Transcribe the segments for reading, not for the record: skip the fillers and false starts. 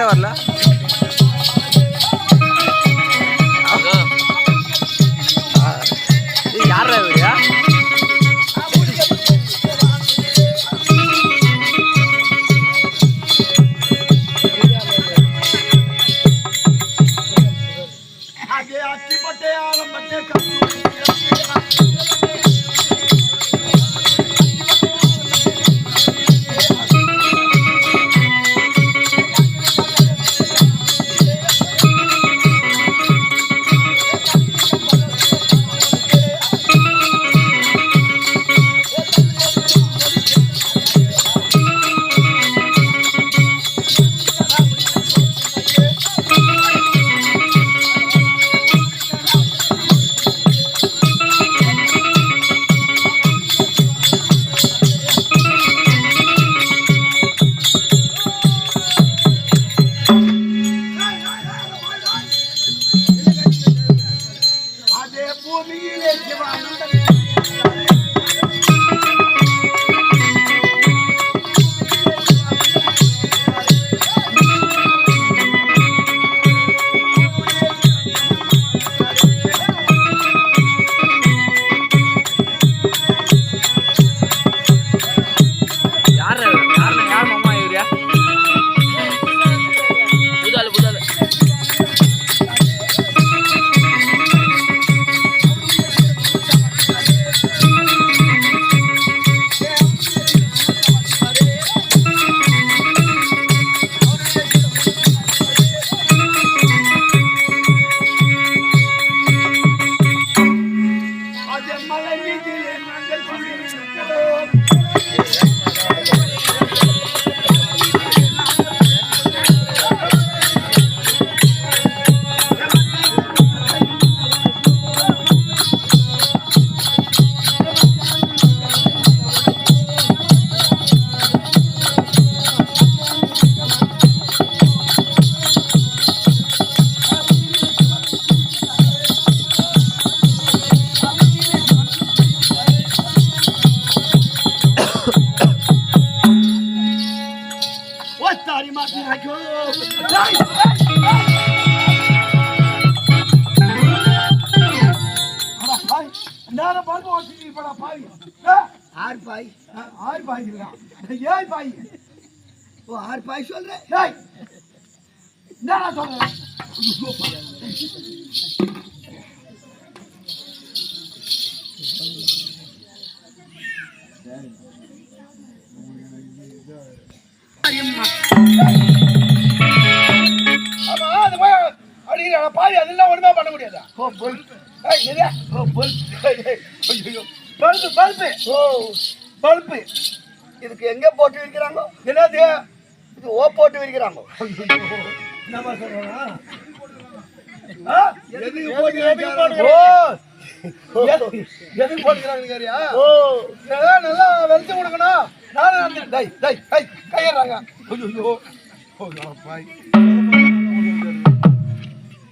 வரல யாரா இவரியா இதுக்கு எங்க போட்டு விற்கிறாங்க? என்னது இது? ஓ போட்டு விற்கிறாங்க. நல்லா வெளுத்து கொடுக்கணும். கையறாங்க.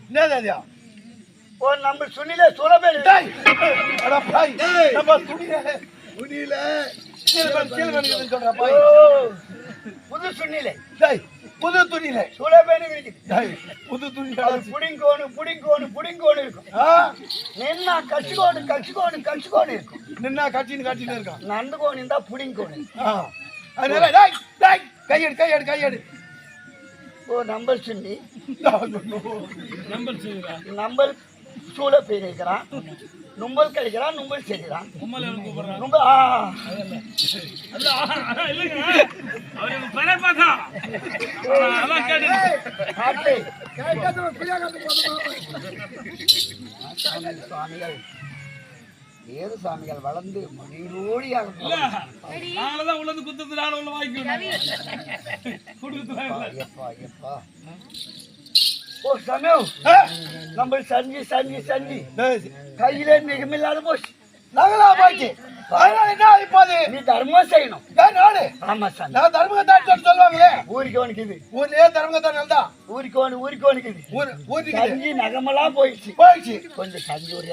என்னது? ஓ நம்ம சுனில சுரபேல் புது சுண்ணிலே புது துணியில சுளபேனு புது துணி புடிங்கோனு புடிங்கோனு புடிங்கோனு இருக்கும். நின்னா கட்சிக்கோனு கட்சிக்கோனு கட்சிக்கோனு இருக்கும். நின்னா கட்சின்னு இருக்கும். நந்துகோனு இருந்தா புடிங்கோனு. கையெடு கையெடு கையெடு. ஓ நம்பர் சுண்ணி நம்பர் சூழ பேசிக்கிறான். நும்பல் கழிக்கிறான். நும்பல் செய்கிறான். ஏது சாமிகள் வளர்ந்து மணியோடியாக உள்ளது குத்துறது நானும் உள்ள வாங்கிக்கிறேன். ஓ சமயம் நம்ம சஞ்சி சஞ்சி சஞ்சி கையில மிகமில்லாத போச்சு. நாங்களா போச்சு. நீ தர்மம் செய்யணும். ஆமா சார், நான் தர்மகத்தான் சொல்லுவாங்களே. ஊருக்கு வணிக்குது. ஊர்லயே தர்மகத்தான் நல்லா ஊருக்கு வணிக்குது. சஞ்சி நகமெல்லாம் போயிடுச்சு கொஞ்சம் சஞ்சி ஒரு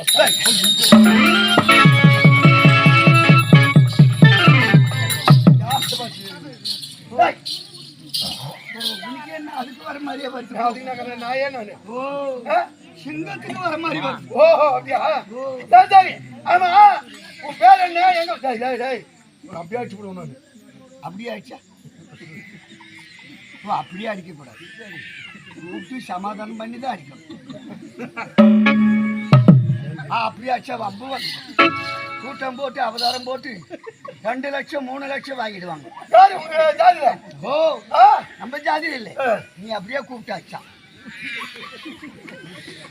உனக்கு என்ன அதுக்கு வர மாதிரியே வருது அப்படின்னா நான் ஏன் நானு ஓ சிங்கத்துக்கு வர மாதிரி வருது ஓஹோ அப்படியா சரி சரி ஆமா உன் பேர் என்ன எங்க டேய் டேய் டேய் அப்படியே அடிச்சு விடுவோம் நான் அப்படியே ஆச்சா ஓ அப்படியே அடிக்கக்கூடாது கூப்பிட்டு சமாதானம் பண்ணி தான் அடிக்கணும் அப்படியே ஆச்சா வம்பு வந்து கூட்டம் போட்டு அவதாரம் போட்டு 2 லட்சம் 3 லட்சம் வாங்கிடுவாங்க யாரு உங்க ஜாதியில ஓ நம்ம ஜாதியில் இல்லை நீ அப்படியே கூப்பிட்டாச்சா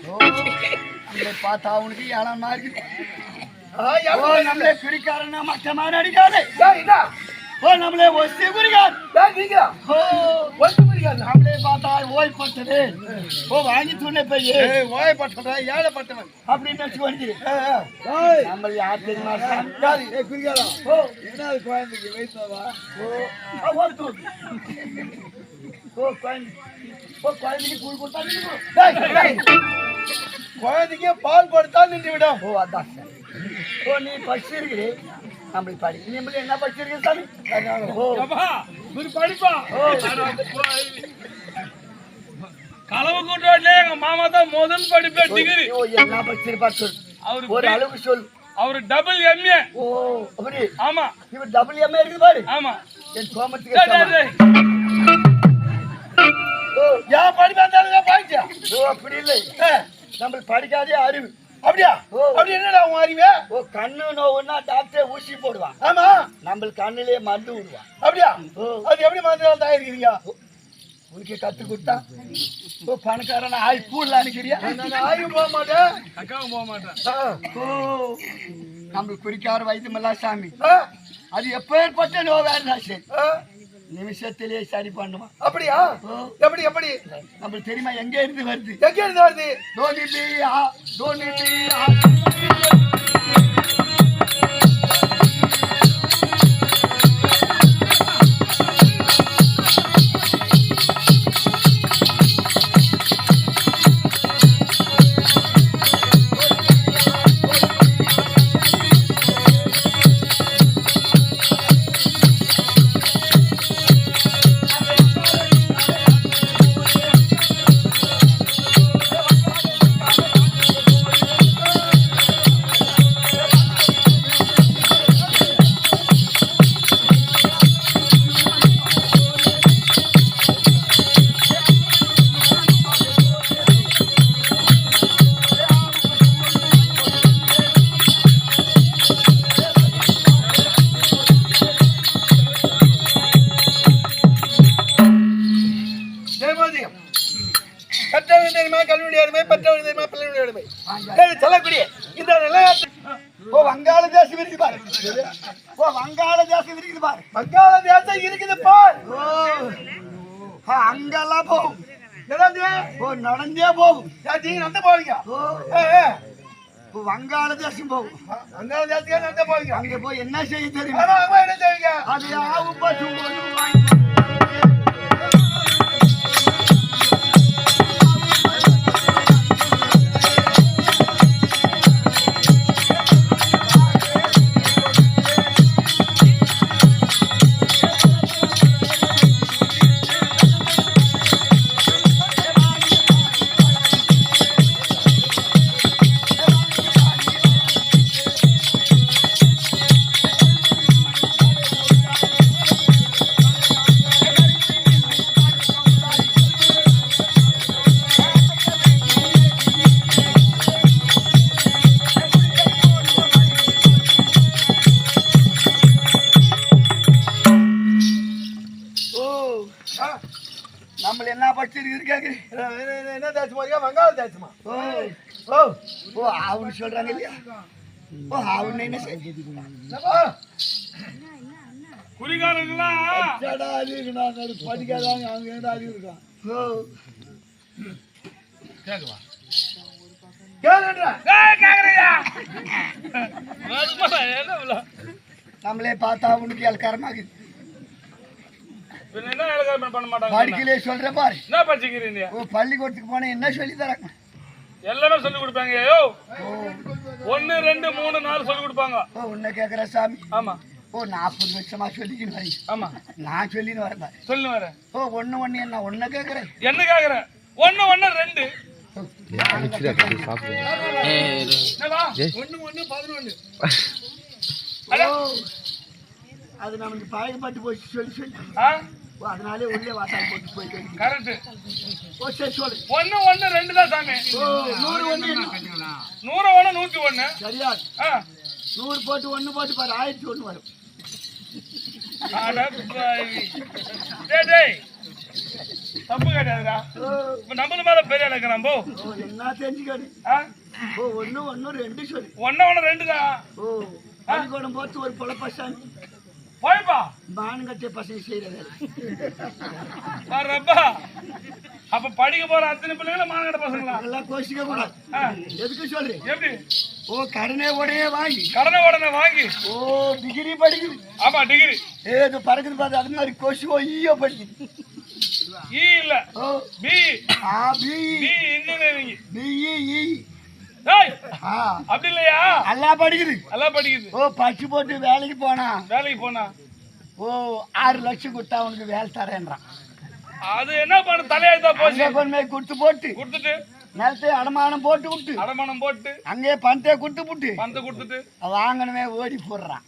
ஓ நம்மளை பார்த்தா அவனுக்கு ஏழாம் மாதிரி ஓ நம்மளே பிடிக்காரன்னா மட்டமான அடிக்காது ஓ நம்மளே ஒசி குறிக்காது நீங்க ஓ ஒத்து புரியாது நம்மளே பார்த்தா ஓய்பட்டது ஓ வாங்கி சொன்ன பையே ஓயப்பட்டவன் ஏழைப்பட்டவன் அப்படின்னு வச்சுக்கொண்டு நம்ம யார் தெரியுமா ஜாதி குறிக்காதா ஓ என்ன குழந்தைக்கு வயசாவா ஓ குழந்தைக்கு கூழ் கொடுத்தா குழந்தைக்கு பால் கொடுத்தா நின்று விடும் ஓ அதான் சார் ஓ நீ படிச்சிருக்கிறே நம்மளுக்கு படி நீ என்ன படிச்சிருக்க சாமி ஓ அப்பா ஒரு படிப்பா ஓ கலவு கூட்டாட்ல எங்க மாமா தான் முதல் படிப்பே டிகிரி ஓ என்ன படிச்சிருப்பா சொல் அவரு ஒரு அளவுக்கு சொல் அவரு டபுள் எம்ஏ ஓ அப்படி ஆமா இவர் டபுள் எம்ஏ இருக்குது பாரு ஆமா என் கோமத்துக்கு டேய், டேய், சமம். டேய். ஓ ஏன் படிப்பா இருந்தாலும் பாய்ச்சா ஓ அப்படி இல்லை நம்மளுக்கு படிக்காதே அறிவு அப்படியா ஓ. அப்படி என்னடா உன் அறிவே ஓ கண்ணு நோவுன்னா டாக்டர் ஊசி போடுவான் ஆமா நம்மளுக்கு கண்ணிலே மருந்து விடுவான் அப்படியா ஓ அது எப்படி மாதிரி தயாரிக்கிறீங்க உனக்கு கத்து கொடுத்தா ஓ பணக்காரன ஆய் பூல்ல அனுக்கிறியா நான் ஆய்வு போக மாட்டேன் அக்காவும் போக மாட்டேன் ஓ நம்மளுக்கு குறிக்கார வைத்தியமெல்லாம் சாமி ஆ, அது எப்பேற்பட்ட நோவாயிருந்தா சரி ஆ, நிமிஷத்திலேயே சரி பண்ணுவான் அப்படியா ஓ எப்படி எப்படி நம்மளுக்கு தெரியுமா எங்க இருந்து வருது எங்க இருந்து வருது தோனி பியா தோனி பியா தேவாலயம் கற்றவன் தெரியுமா கல்வியுடைய அருமை பெற்றவன் தெரியுமா பிள்ளையுடைய அருமை சரி, சொல்லக்கூடிய இந்த நிலையாட்டு ஓ வங்காள தேசம் இருக்குது பாரு ஓ வங்காள தேசம் இருக்குது பாரு வங்காள தேசம் இருக்குது பார் ஓ அங்கெல்லாம் போகும் என்னது? ஓ நடந்தே போகும் நீங்க நடந்து போவீங்க ஓ ஏ, ஏ, ஓ வங்காள தேசம் போகும் வங்காள தேசத்துக்கு நடந்து போவீங்க அங்க போய் என்ன செய்ய தெரியுமா ஆமா ஆமா என்ன செய்வீங்க அது ஆவு பசு ஒண்ணு வாங்கி நம்மள என்ன படிச்சிருக்கு கேக்குறீ என்ன தேசமா இருக்கா வங்காள தேசமா ஓ ஓ ஓ ஆவுன்னு சொல்றாங்க இல்லையா ஓ ஆவுன்னு என்ன செஞ்சது என்னப்பா? குறிகாரங்களாம் படிக்காதாங்க அவங்க இருக்கான் ஓ கேக்குவா கேளுன்றா. கேக்குறியா என்ன இவ்வளவு? நம்மளே பார்த்தா உனக்கு எல்காரமாகுது பின்ன என்ன வேலை பண்ண மாட்டாங்க படிக்கலே சொல்ற பாரு என்ன படிச்சுக்கிறீங்க ஓ பள்ளிக்கூடத்துக்கு போனா என்ன சொல்லி தராங்க எல்லாமே சொல்லி கொடுப்பாங்க யோ 1 2 3 4 சொல்லி கொடுப்பாங்க ஓ உன்னை கேக்குற சாமி ஆமா ஓ 40 வருஷமா சொல்லிக்கின்னு வரீங்க. ஆமா நான் சொல்லின்னு வரேன். சொல்லு வர. ஓ ஒண்ணு என்ன ஒண்ணு கேக்குறேன். என்ன கேக்குற? ஒண்ணு 2. என்னடா? 11. அது நமக்கு பழகப்பட்டு போச்சு சொல்லி ஆ? ஓ அதனாலே உள்ளே வாசல் போட்டு போயிட்டு கரெக்ட். ஓ சரி சொல்லு. 1 2 தான் சாமி. ஓ 100 1 100 101. சரியா? ஆ 100 போட்டு 1 போட்டு பாரு 1001 வரும். அட பாவி. டேய் தப்பு கிடையாதுடா. இப்ப நம்மள மேல பெரிய நடக்கறான் போ. ஓ என்ன தெரிஞ்சுக்கடி. ஆ ஓ 1 1 2 சொல்லு. 1 2 தான். ஓ பள்ளிக்கூடம் போட்டு ஒரு பொழப்பசாமி போய்ப்பா. மானங்கட்டிய பசங்க செய்யறது. வரப்பா. அப்ப படிக்க போற அத்தனை பிள்ளைங்கள மானங்கட்ட பசங்களா? அதெல்லாம் கோஷிக்க கூடாது. எதுக்கு சொல்லு? எப்படி? ஓ கடனே உடனே வாங்கி கடனை வாங்கி. ஓ டிகிரி படிக்குது. ஆமா டிகிரி. ஏது பறக்குது பாத்து அது மாதிரி கோஷிக்கோ ஈயோ படிக்குது. ஈ இல்ல. ஓ பி. ஆ பி இன்ஜினியரிங். பிஇ டேய் ஆ அப்படி இல்லையா? எல்லாம் படிக்குது. எல்லாம் படிக்குது. ஓ பச்சு போட்டு வேலைக்கு போனா வேலைக்கு போனா ஓ 6 லட்சம் கொடுத்தா அவனுக்கு வேலை தரேன்றான். அது என்ன பண்ண தலையாயிட்டா போச்சு. கொண்டு போய் கொடுத்து போட்டு கொடுத்துட்டு நிலத்தை அடமானம் போட்டு விட்டு அடமானம் போட்டு அங்கே பணத்தை கொடுத்து விட்டு பணத்தை கொடுத்துட்டு வாங்கணுமே ஓடி போடுறான்.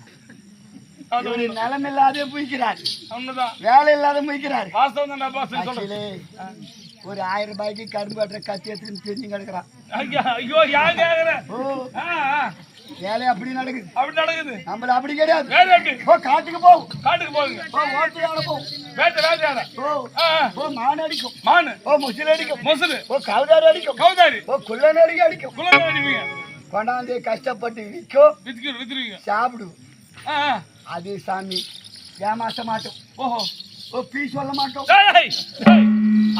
அது ஒரு நிலம் இல்லாத முயக்கிறாரு. ஒண்ணுதான். வேலை இல்லாத முயக்கிறாரு. வாஸ்தவம் தான் பாஸ் சொல்றேன். ஒரு 1000 ரூபாய்க்கு கரும்பு கட்டுற கத்தி எடுத்துன்னு தெரிஞ்சு கிடக்குறான். ஐயோ யார் கேக்குற? ஓ வேலை அப்படி நடக்குது. அப்படி நடக்குது. நம்மள அப்படி கிடையாது. வேற எப்படி? ஓ காட்டுக்கு போகும். காட்டுக்கு போகுங்க. ஓ ஓட்டையாட போகும். வேட்டையாட. ஓ மான் அடிக்கும். மான். ஓ முசில் அடிக்கும். முசில். ஓ கவுதாரி அடிக்கும். கவுதாரி. ஓ குள்ளன் அடிக்கும். குள்ளன் அடிப்பீங்க. கொண்டாந்து கஷ்டப்பட்டு விற்கும். வித்துருவீங்க. சாப்பிடுவோம். அது சாமி ஏமாற்ற மாட்டோம். ஓஹோ. ஓ பீ சொல்ல மாட்டோம்.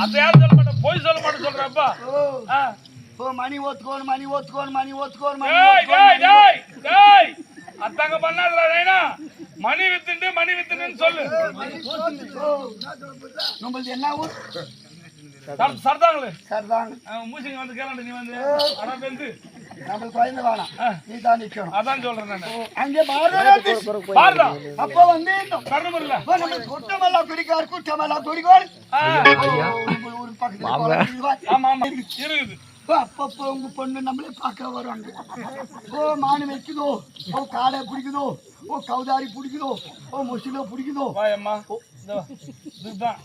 அத யாரும் சொல்ல மாட்டோம். போய் சொல்ல மாட்டோம் சொல்றப்பா. ஓ மணி ஓத்துக்கோன் டேய் அத்தங்க பண்ணாதடா நைனா. மணி வித்துன்னு சொல்லு. நம்மளுது என்ன ஊர்? சர்தாங்களே. சர்தாங்க. மூசிங்க வந்து கேளண்ட நீ வந்து அட பெந்து. நம்ம குழந்தை வேணாம். நீ தான் நிக்கணும். அதான் சொல்றேன் நான். அங்கே பாருடா. அப்ப வந்து கர்ணமல்ல. நம்ம கூட்டமெல்லாம் குடிக்கார். ஒரு பக்கத்துல ஆமா இருக்குது. அப்பப்போ உங்க பொண்ணு நம்மளே பார்க்க வருவாங்க. ஓ மானு வைக்குதோ, ஓ காடை பிடிக்குதோ, ஓ கவுதாரி பிடிக்குதோ, ஓ முசிலோ பிடிக்குதோ. வாயம்மா இதுதான்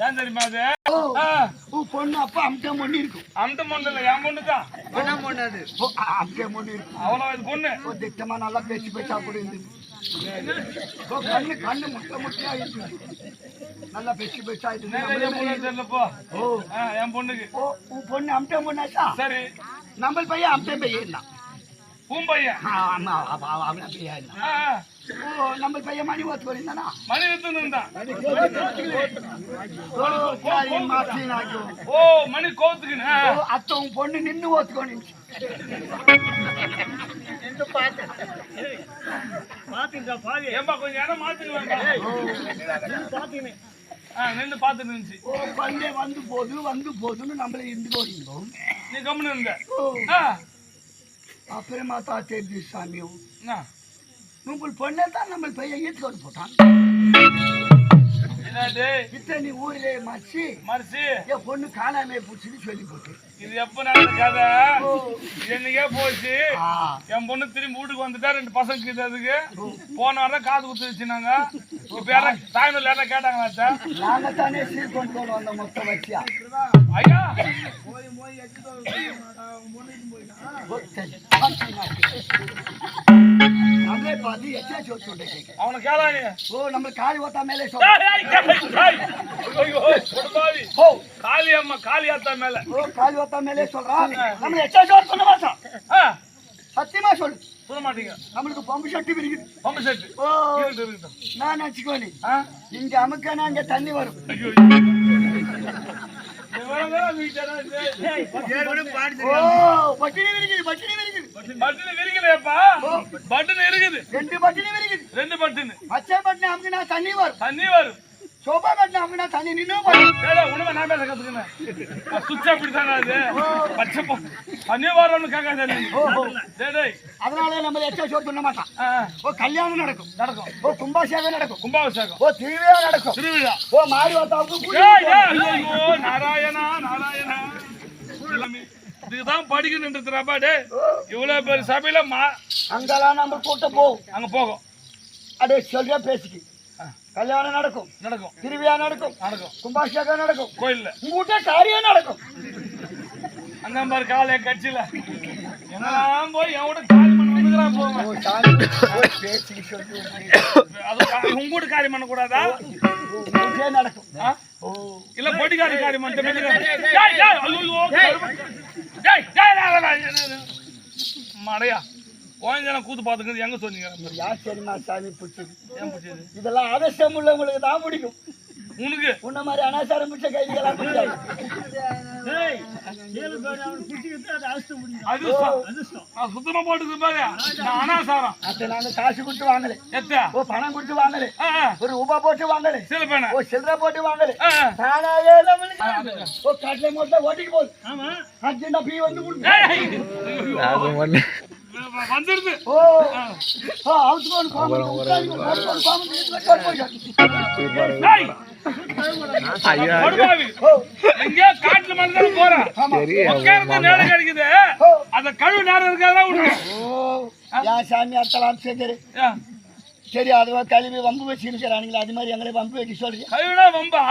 ஏன் தெரியுமா அது? ஓ பொண்ணு அப்ப அம்டம் பொண்ணு இருக்கும். அம்டம் பொண்ணு இல்ல என் பொண்ணு தான். பொண்ணு அது. ஓ அம்டம் பொண்ணு இருக்கும். அவ்வளவு இது பொண்ணு. ஓ திட்டமா நல்லா பேச்சா கூட இருந்தது. ஓ கண்ணு முட்டையா இருந்தது. நல்லா பேச்சா இருந்தது. ஓ என் பொண்ணுக்கு. ஓ உன் பொண்ணு அம்டம் பொண்ணாச்சா? சரி. நம்ம பையன் அம்டம் பையன் தான். உன் பையன்? ஆமா அவன பையன். ஓ நம்ம பையன் மணி ஓத்து போயிருந்தானா? மணி வித்துன்னு. ஓ மணி கோத்துக்குன்னு. அத்த உன் பொண்ணு நின்னு ஓத்துக்கோன்னு. ஏம்பா கொஞ்சம் இடம் மாத்துக்கலாம். நின்று பார்த்துட்டு இருந்துச்சு. ஓ பண்டே வந்து போதுன்னு நம்மள இருந்து போறீங்களோம். நீ கம்முன்னு இருந்த. அப்புறமா தான் தெரிஞ்சு சாமியும் உங்கள் பொண்ணை தான் நம்ம பையன் ஈட்டுக்கொண்டு போட்டான். இத்தனை ஊரிலே மறைச்சு என் பொண்ணு காணாமே போச்சுன்னு சொல்லி போட்டு. இது எப்ப நடந்த கதை? என்னைக்கே போச்சு. என் பொண்ணு திரும்பி வீட்டுக்கு வந்துட்டா 2 பசங்க இது அதுக்கு போன வாரம் காது குத்து வச்சுனாங்க. இப்ப யாரும் தாய்மொழி யாரும் கேட்டாங்களா? நாங்க தானே சீர் கொண்டு போன வந்த மொத்த வச்சியா ஐயா நம்மளே பார்த்து எச்சா சொல்லிட்டு அவனை கேளாங்க. ஓ நம்ம காலி ஓத்தா மேலே காளியாத்தா மேல. ஓ காலி ஓத்தா மேலே சொல்றான். நம்ம எச்சா சொல்ல மாட்டோம். சத்தியமா சொல்லு. சொல்ல மாட்டீங்க. நம்மளுக்கு பம்பு சட்டி இருக்குது. Pump set. ஓ நான் நினைச்சுக்கோனி இங்க அமுக்கானா அங்க தண்ணி வரும். பட்டினு விரிக்கலையாப்பா? பட்டினு இருக்குது. 2 பட்டினு இருக்குது. 2 பட்டினு. பச்சை பட்டினு அமுக்கினா தண்ணி வரும். தண்ணி வரும். சோபா கட்டினா அப்படின்னா தண்ணி நின்று போய் உணவை நான் பேச கத்துக்கிறேன் சுச்சா இப்படித்தானே அது பச்சை தண்ணி வரணும்னு கேட்காது அதனால நம்ம எச்சா சோறு பண்ண மாட்டான் ஓ கல்யாணம் நடக்கும் நடக்கும் ஓ கும்பாபிஷேகம் நடக்கும் கும்பாபிஷேகம் ஓ திருவிழா நடக்கும் திருவிழா ஓ மாறி வாத்தாவுக்கு நாராயணா நாராயணா இதுதான் படிக்கணும்ன்றா டே இவ்வளவு பேர் சபையில அங்கெல்லாம் நம்ம கூட்டம் போகும் அங்க போகும் அப்படியே சொல்ற பேசிக்கு கல்யாணம் நடக்கும் நடக்கும் திருவிழா நடக்கும் நடக்கும் கும்பாபிஷேகம் நடக்கும் கோயில்ல உங்ககிட்ட காரியம் நடக்கும் அந்த மாதிரி காலைய கட்சியில எல்லாம் போய் என் கூட காரியம் பண்ண வந்துக்கிறான் போவேன் பேசிக்கு சொல்லி அது உங்க கூட காரியம் பண்ண கூடாதா நடக்கும் இல்ல பொடிக்காரி காரியம் மடையா ஓய்ஞ்சன கூத்து பாத்துக்கிறது எங்க சொன்னீங்க யார் சரிமா சாமி பிடிச்சது ஏன் பிடிச்சது இதெல்லாம் அவசியம் உள்ளவங்களுக்கு தான் பிடிக்கும் உனக்கு உன்ன மாதிரி அனாசாரம் பிடிச்ச கைதிகளாம் பிடிக்காது சுத்தமா போட்டுக்கு பாரு நான் அனாசாரம் அது நாங்க காசு கொடுத்து வாங்கல ஓ பணம் கொடுத்து வாங்கல ஒரு ரூபா போட்டு வாங்கல சில பேன ஓ சில்லறை போட்டு வாங்கல தானாவே ஓ காட்டுல மொத்தம் ஓட்டிக்கு போகுது அர்ஜென்டா பீ வந்து வந்துருது ஓ அவுட்கோன் எங்க காட்டுல மட்டும் போறேன் நேரம் கிடைக்குது அந்த கழுவு நேரம் இருக்காதான் சாமி அத்தலாம் சரி சரி அதுவா கழுவி வம்பு வச்சுக்கிறானுங்களா அது மாதிரி எங்களை வம்பு வைக்க சொல்றீங்க கழுவினா வம்பா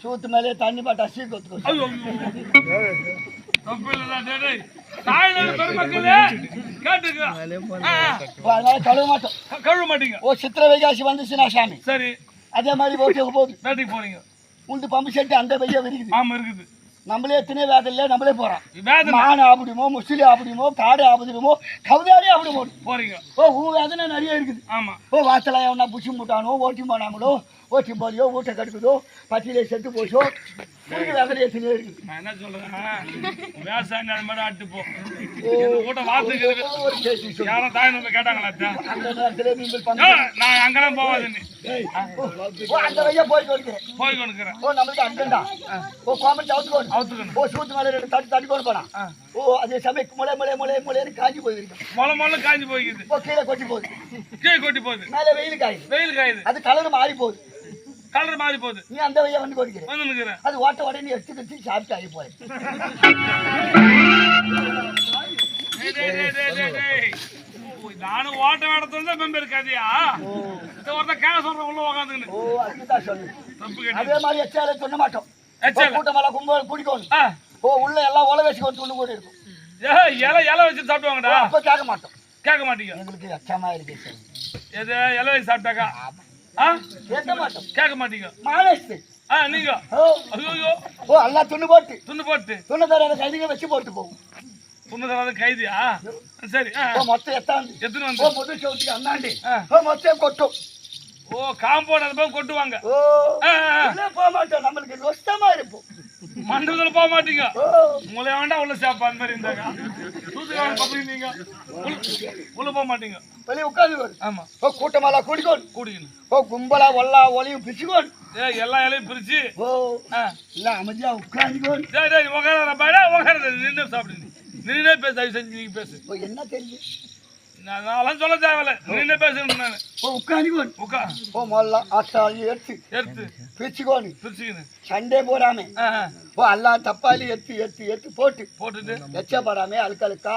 சூத்து மேலே தண்ணி பாட்டா சீக்கிரம் கழுவ மாட்டோம் கழுவ மாட்டீங்க ஓ சித்திர வைகாசி வந்துச்சுன்னா சாமி சரி அதே மாதிரி போட்டு போகுது வேட்டைக்கு போறீங்க உண்டு பம்பு செட்டு அந்த பையா இருக்குது ஆமா இருக்குது நம்மளே எத்தனை வேதை இல்லை நம்மளே போறோம் மான் ஆப்பிடுமோ முஸ்லி ஆப்பிடுமோ காடு ஆப்பிடுமோ கவுதாரி ஆப்பிடுமோ போறீங்க ஓ ஊ வேதனை நிறைய இருக்குது ஆமா ஓ வாசலாம் எவனா புஷி மூட்டானோ ஓட்டி போனாங்களோ ஓட்டி போலியோ ஊட்ட கடுக்குதோ பட்டியிலே செத்து போச்சோ வேதனை எத்தனையோ இருக்குது நான் என்ன சொல்றேன் விவசாய நிலைமையோட ஆட்டு போ கூட்ட வார்த்தைக்கு யாரும் தாய் நம்ம கேட்டாங்களா அந்த நேரத்துல நீங்கள் நான் அங்கெல்லாம் போவாது அந்த வழியா போய் கொடுக்கிறேன் போய் கொடுக்குறேன் ஓ நம்மளுக்கு அங்கண்டா ஓ கோமன் அவுத்துக்கணும் ஓ சூத்து மேலே ரெண்டு தட்டி கொண்டு போனா ஓ அதே சமயம் முளைன்னு காஞ்சி போயிருக்கும் மொளை காஞ்சி போய்க்குது ஓ கீழே கொட்டி போகுது கீழே கொட்டி போகுது மேலே வெயில் காயுது அது கலர் மாறி போகுது கலர் மாறி போகுது நீ அந்த வழியா வந்து கொடுக்கிறேன் வந்து நிக்கிறேன் அது ஓட்ட உடனே எடுத்து கட்டி சாப்பிட்டு ஆகி போய் நானும் ஓட்ட நடத்துறதா மெம்பர் இருக்காதியா ஒருத்த கேட்க சொல்ற உள்ள உக்காந்துக்கணும் ஓ அதுதான் சொல்லு அதே மாதிரி எச்சால சொல்ல மாட்டோம் கூட்டமெல்லாம் கும்பல் குடிக்கணும் ஓ உள்ள எல்லாம் உல வச்சு கொண்டு துண்டு கூட இருக்கும் இலை வச்சு சாப்பிடுவாங்கடா அப்ப கேட்க மாட்டோம் கேட்க மாட்டீங்க எங்களுக்கு அச்சமா இருக்கு எது இலை வச்சு சாப்பிட்டாக்கா கேட்க மாட்டோம் கேட்க மாட்டீங்க மானஸ்து நீங்க ஐயோ ஓ எல்லாம் துண்டு போட்டு துண்டு தர கைதிங்க வச்சு போட்டு போகும் துண்டு தராத கைதியா சரி மொத்தம் எத்தனை வந்து முதல் சவுத்துக்கு அண்ணாண்டி மொத்தம் கொட்டும் ஓ காம்பவுண்ட் அது போய் கொட்டுவாங்க ஓ போக மாட்டோம் நம்மளுக்கு நஷ்டமா இருப்போம் மண்டலத்துல போக மாட்டீங்க உங்களை வேண்டாம் உள்ள சேப்பா அந்த மாதிரி இருந்தாங்க தூத்துக்காரன் பக்கம் நீங்க உள்ள போக மாட்டீங்க வெளியே உட்காந்து ஆமா ஓ கூட்டமெல்லாம் குடிக்கணும் ஓ கும்பலா ஒல்லா ஒலியும் பிரிச்சுக்கோன் எல்லா இலையும் பிரிச்சு ஓ இல்ல அமைதியா உட்காந்துக்கோன் உட்கார நின்று சாப்பிடுங்க நின்னே பேச தயவு செஞ்சு நீங்க பேசு என்ன தெரியும் நான் சொல்ல தேவையில்ல நின்னே பேசுறேன் நான் உட்காந்துக்கோன் ஓ மொல்ல ஆட்டாளி எடுத்து பிரிச்சுக்கோன்னு சண்டே போடாம ஓ எல்லாம் தப்பாளி எடுத்து போட்டுட்டு எச்சப்படாம அழுக்கழுக்கா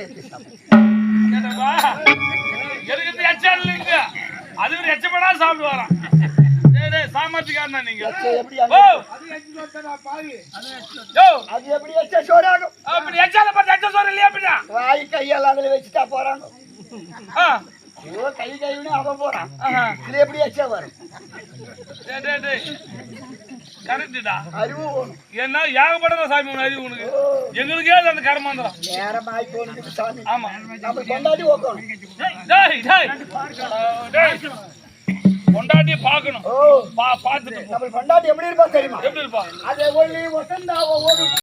எடுத்து சாப்பிடுங்க அது எச்சப்படா சாப்பிடுவாராம் சாமர்த்திக்காரனா நீங்க அது எப்படி எச்ச சோறாகும் அப்படி எச்சால பார்த்து எச்ச சோறு இல்லையா அப்படின்னா வாய் கையெல்லாம் அதுல வச்சுட்டா போறாங்க ஓ கைன்னு அவன் போறான் இது எப்படி எச்சா வரும் கரெக்டுடா அறிவு என்ன ஏகப்பட்ட சாமி அறிவு உனக்கு எங்களுக்கே அந்த கர்மாந்திரம் நேரமாய் போனது சாமி ஆமா நம்ம கொண்டாடி ஓக்கணும் கொண்டாடி பாக்கணும் பார்த்துட்டு நம்ம கொண்டாடி எப்படி இருப்பா தெரியுமா எப்படி இருப்பா அதே ஒளி வசந்தாவ ஓடும்